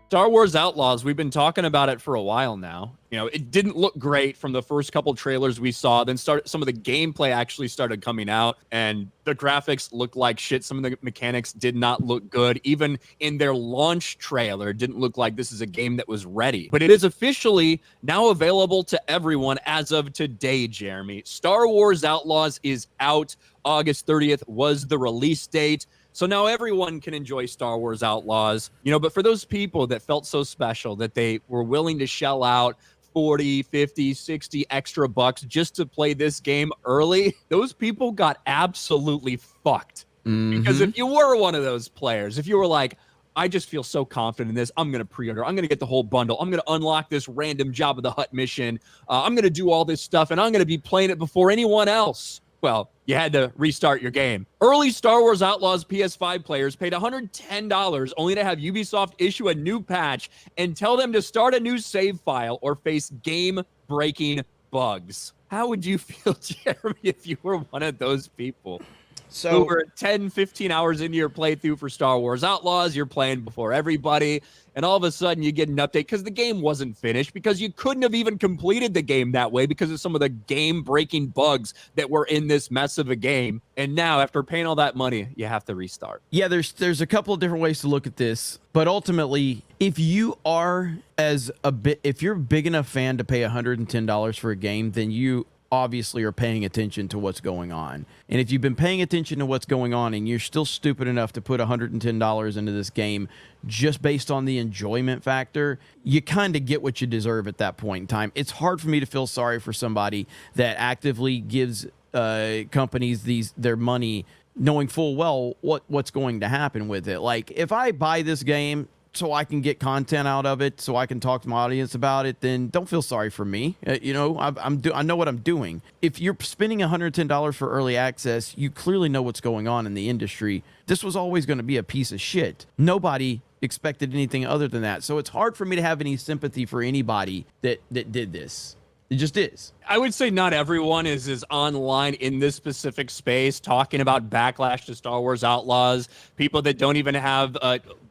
Star Wars Outlaws, we've been talking about it for a while now. You know, it didn't look great from the first couple trailers we saw. Then some of the gameplay actually started coming out, and the graphics looked like shit. Some of the mechanics did not look good. Even in their launch trailer, it didn't look like this is a game that was ready. But it is officially now available to everyone as of today, Jeremy. Star Wars Outlaws is out. August 30th was the release date. So now everyone can enjoy Star Wars Outlaws, you know, but for those people that felt so special that they were willing to shell out 40, 50, 60 extra bucks just to play this game early, those people got absolutely fucked. Because if you were one of those players, if you were like, I just feel so confident in this, I'm going to pre-order, I'm going to get the whole bundle, I'm going to unlock this random Jabba the Hutt mission, I'm going to do all this stuff, and I'm going to be playing it before anyone else. Well, you had to restart your game. Early Star Wars Outlaws PS5 players paid $110 only to have Ubisoft issue a new patch and tell them to start a new save file or face game-breaking bugs. How would you feel, Jeremy, if you were one of those people? So who were 10, 15 hours into your playthrough for Star Wars Outlaws, you're playing before everybody, and all of a sudden you get an update because the game wasn't finished, because you couldn't have even completed the game that way because of some of the game-breaking bugs that were in this mess of a game. And now, after paying all that money, you have to restart. Yeah, there's a couple of different ways to look at this, but ultimately, if you are if you're a big enough fan to pay $110 for a game, then you obviously are paying attention to what's going on. And if you've been paying attention to what's going on and you're still stupid enough to put $110 into this game just based on the enjoyment factor, you kind of get what you deserve at that point in time. It's hard for me to feel sorry for somebody that actively gives companies their money knowing full well what's going to happen with it. Like, if I buy this game so I can get content out of it, so I can talk to my audience about it, then don't feel sorry for me. You know, I know what I'm doing. If you're spending $110 for early access, you clearly know what's going on in the industry. This was always going to be a piece of shit. Nobody expected anything other than that. So it's hard for me to have any sympathy for anybody that did this. It just is. I would say not everyone is online in this specific space talking about backlash to Star Wars Outlaws. People that don't even have,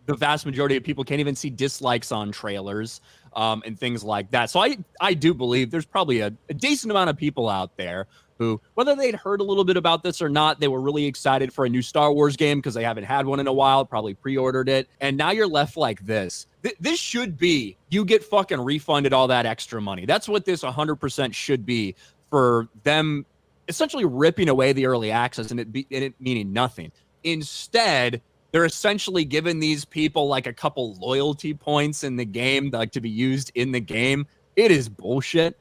the vast majority of people can't even see dislikes on trailers and things like that. So I do believe there's probably a decent amount of people out there who, whether they'd heard a little bit about this or not, they were really excited for a new Star Wars game because they haven't had one in a while, probably pre-ordered it. And now you're left like this. This should be, you get fucking refunded all that extra money. That's what this 100% should be, for them essentially ripping away the early access and it meaning nothing. Instead, they're essentially giving these people like a couple loyalty points in the game, like to be used in the game. It is bullshit.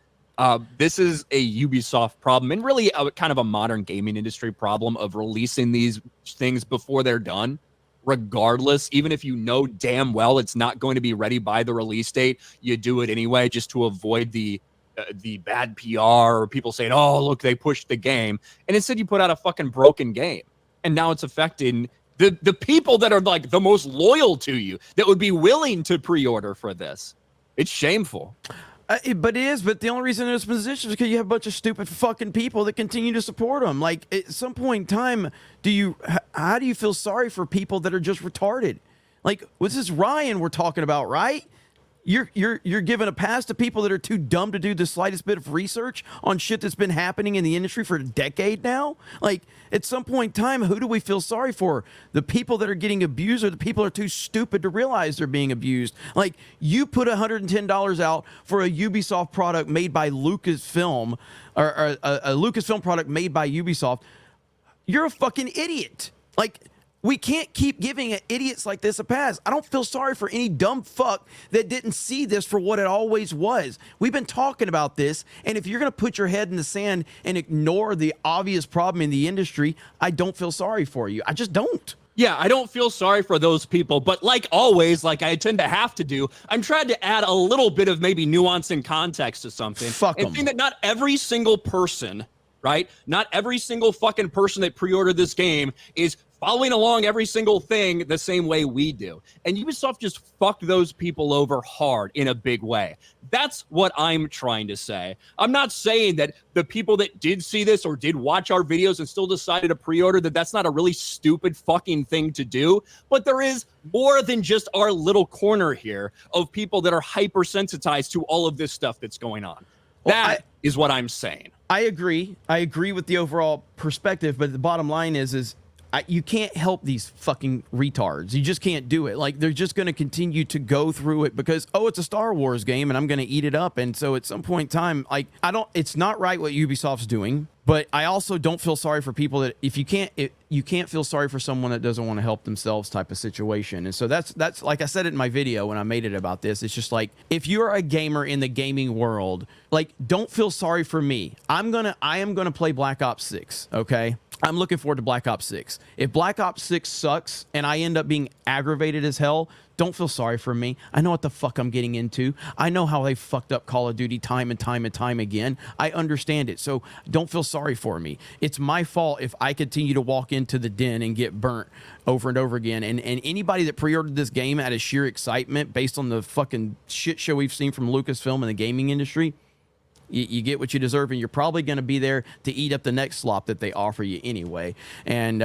This is a Ubisoft problem, and really a kind of a modern gaming industry problem of releasing these things before they're done, regardless. Even if you know damn well it's not going to be ready by the release date, you do it anyway just to avoid the bad PR or people saying, oh, look, they pushed the game. And instead you put out a fucking broken game. And now it's affecting the people that are like the most loyal to you, that would be willing to pre-order for this. It's shameful. But the only reason there's positions is because you have a bunch of stupid fucking people that continue to support them. Like, at some point in time, how do you feel sorry for people that are just retarded? Like, this is Ryan we're talking about, right? You're giving a pass to people that are too dumb to do the slightest bit of research on shit that's been happening in the industry for a decade now. Like, at some point in time, who do we feel sorry for? The people that are getting abused, or the people that are too stupid to realize they're being abused? Like, you put $110 out for a Ubisoft product made by Lucasfilm, or a Lucasfilm product made by Ubisoft. You're a fucking idiot. Like, we can't keep giving idiots like this a pass. I don't feel sorry for any dumb fuck that didn't see this for what it always was. We've been talking about this, and if you're going to put your head in the sand and ignore the obvious problem in the industry, I don't feel sorry for you. I just don't. Yeah, I don't feel sorry for those people, but like always, like I tend to have to do, I'm trying to add a little bit of maybe nuance and context to something. Fuck 'em. And think that not every single person, right? Not every single fucking person that pre-ordered this game is following along every single thing the same way we do. And Ubisoft just fucked those people over hard in a big way. That's what I'm trying to say. I'm not saying that the people that did see this or did watch our videos and still decided to pre-order, that's not a really stupid fucking thing to do. But there is more than just our little corner here of people that are hypersensitized to all of this stuff that's going on. That is what I'm saying. I agree. I agree with the overall perspective, but the bottom line is you can't help these fucking retards. You just can't do it. Like, they're just going to continue to go through it because, oh, it's a Star Wars game and I'm going to eat it up. And so at some point in time, like, it's not right what Ubisoft's doing, but I also don't feel sorry for people that you can't feel sorry for someone that doesn't want to help themselves type of situation. And so that's like I said it in my video when I made it about this. It's just like, if you're a gamer in the gaming world, like, don't feel sorry for me. I am going to play Black Ops 6, okay? I'm looking forward to Black Ops 6. If Black Ops 6 sucks and I end up being aggravated as hell, don't feel sorry for me. I know what the fuck I'm getting into. I know how they fucked up Call of Duty time and time and time again. I understand it. So don't feel sorry for me. It's my fault if I continue to walk into the den and get burnt over and over again. And anybody that pre-ordered this game out of sheer excitement based on the fucking shit show we've seen from Lucasfilm and the gaming industry, you get what you deserve, and you're probably going to be there to eat up the next slop that they offer you anyway. And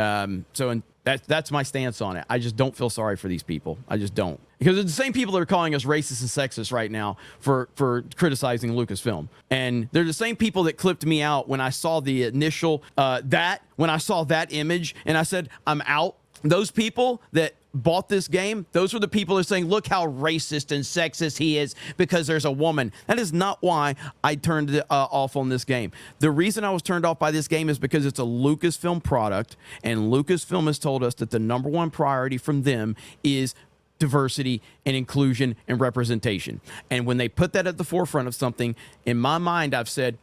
that's my stance on it. I just don't feel sorry for these people. I just don't. Because it's the same people that are calling us racist and sexist right now for criticizing Lucasfilm. And they're the same people that clipped me out when I saw the initial, when I saw that image and I said, I'm out. Those people that bought this game, those are the people that are saying, look how racist and sexist he is because there's a woman. That is not why I turned off on this game. The reason I was turned off by this game is because it's a Lucasfilm product, and Lucasfilm has told us that the number one priority from them is diversity and inclusion and representation. And when they put that at the forefront of something, in my mind, I've said,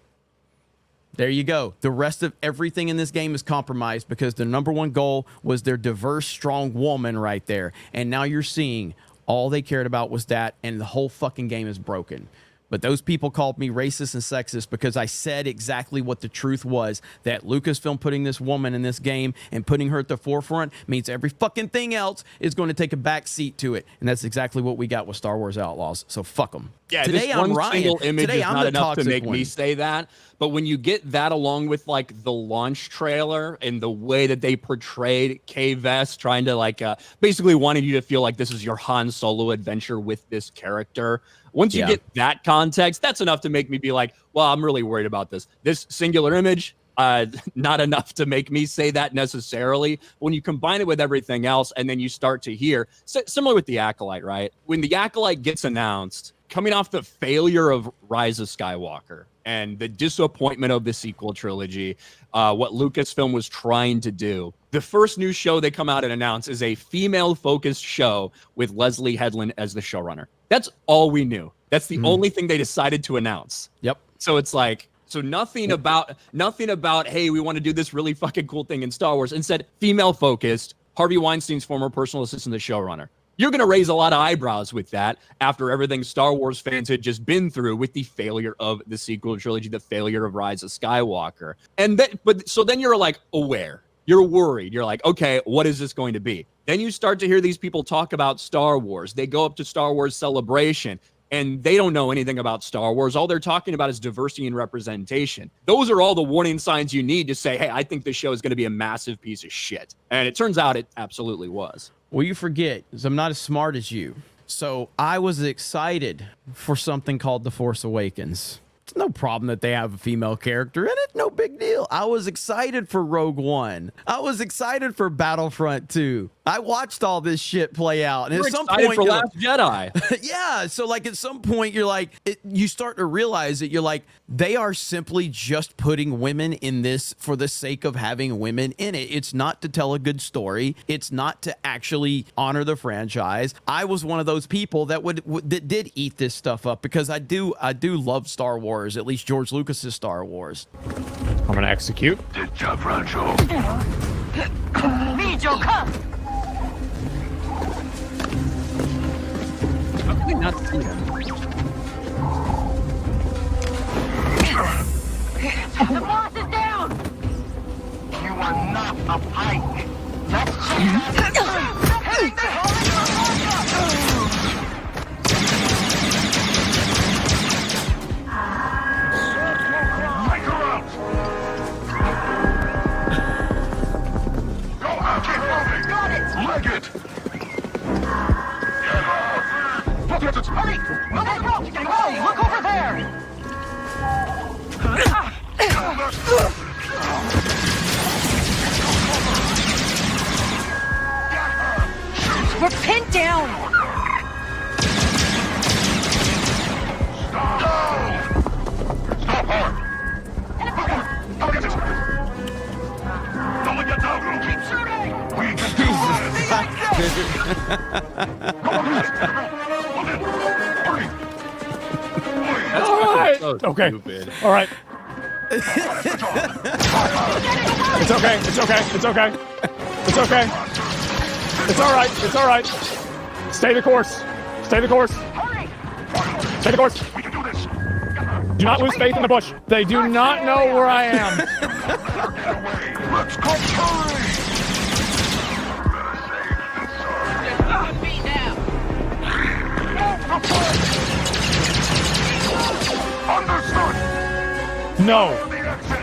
there you go. The rest of everything in this game is compromised because the number one goal was their diverse, strong woman right there. And now you're seeing all they cared about was that, and the whole fucking game is broken. But those people called me racist and sexist because I said exactly what the truth was, that Lucasfilm putting this woman in this game and putting her at the forefront means every fucking thing else is going to take a back seat to it. And that's exactly what we got with Star Wars Outlaws. So fuck them. Yeah, today this I'm one Ryan. single image Today is I'm not the enough to toxic make one. me say that. But when you get that along with like the launch trailer and the way that they portrayed K-Vest trying to like basically wanting you to feel like this is your Han Solo adventure with this character. Once you get that context, that's enough to make me be like, well, I'm really worried about this. This singular image, not enough to make me say that necessarily. When you combine it with everything else and then you start to hear, similar with the Acolyte, right? When the Acolyte gets announced, coming off the failure of Rise of Skywalker and the disappointment of the sequel trilogy, what Lucasfilm was trying to do, the first new show they come out and announce is a female-focused show with Leslie Headland as the showrunner. That's all we knew. That's the only thing they decided to announce. Yep. So it's like, so nothing about, hey, we want to do this really fucking cool thing in Star Wars. Instead, female-focused, Harvey Weinstein's former personal assistant, the showrunner. You're going to raise a lot of eyebrows with that after everything Star Wars fans had just been through with the failure of the sequel trilogy, the failure of Rise of Skywalker. And then, so then you're like aware. You're worried. You're like, okay, what is this going to be? Then you start to hear these people talk about Star Wars. They go up to Star Wars Celebration, and they don't know anything about Star Wars. All they're talking about is diversity and representation. Those are all the warning signs you need to say, hey, I think this show is going to be a massive piece of shit. And it turns out it absolutely was. Well, you forget, because I'm not as smart as you. So I was excited for something called The Force Awakens. It's no problem that they have a female character in it. No big deal. I was excited for Rogue One. I was excited for Battlefront 2. I watched all this shit play out. And You're at some excited point, for Last Jedi. yeah. So like at some point you're like, you start to realize that you're like, they are simply just putting women in this for the sake of having women in it. It's not to tell a good story. It's not to actually honor the franchise. I was one of those people that that did eat this stuff up because I do love Star Wars, at least George Lucas's Star Wars. I'm gonna execute. How can they not see him? The boss is down! You are not a Pike. That's Hurry! Move the rope! Hey, look over there! We're pinned down! Stop her! Go get it! Don't let get down! Keep shooting! We can do All right. So Okay. stupid. All right. It's okay. It's okay. It's okay. It's okay. It's all right. It's all right. Stay the course. Stay the course. Stay the course. We can do this! Do not lose faith in the bush. They do not know where I am. Let's go! Hurry! Understood! No.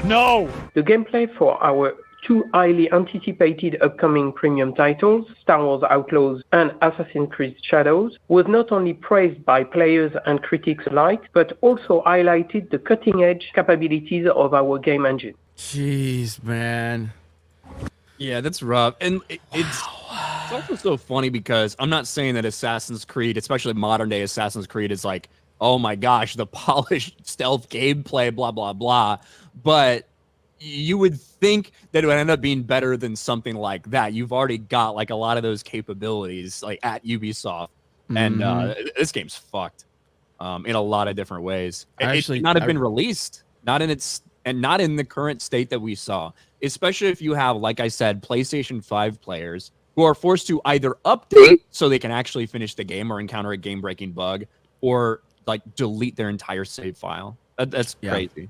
No. The gameplay for our two highly anticipated upcoming premium titles, Star Wars Outlaws and Assassin's Creed Shadows, was not only praised by players and critics alike, but also highlighted the cutting-edge capabilities of our game engine. Jeez, man. Yeah, that's rough. And it's also so funny because I'm not saying that Assassin's Creed, especially modern day Assassin's Creed, is like, oh my gosh, the polished stealth gameplay, blah, blah, blah. But you would think that it would end up being better than something like that. You've already got like a lot of those capabilities like at Ubisoft. And this game's fucked in a lot of different ways. It should not have been released, not in the current state that we saw, especially if you have, like I said, PlayStation 5 players who are forced to either update so they can actually finish the game or encounter a game-breaking bug, or like delete their entire save file. That's crazy.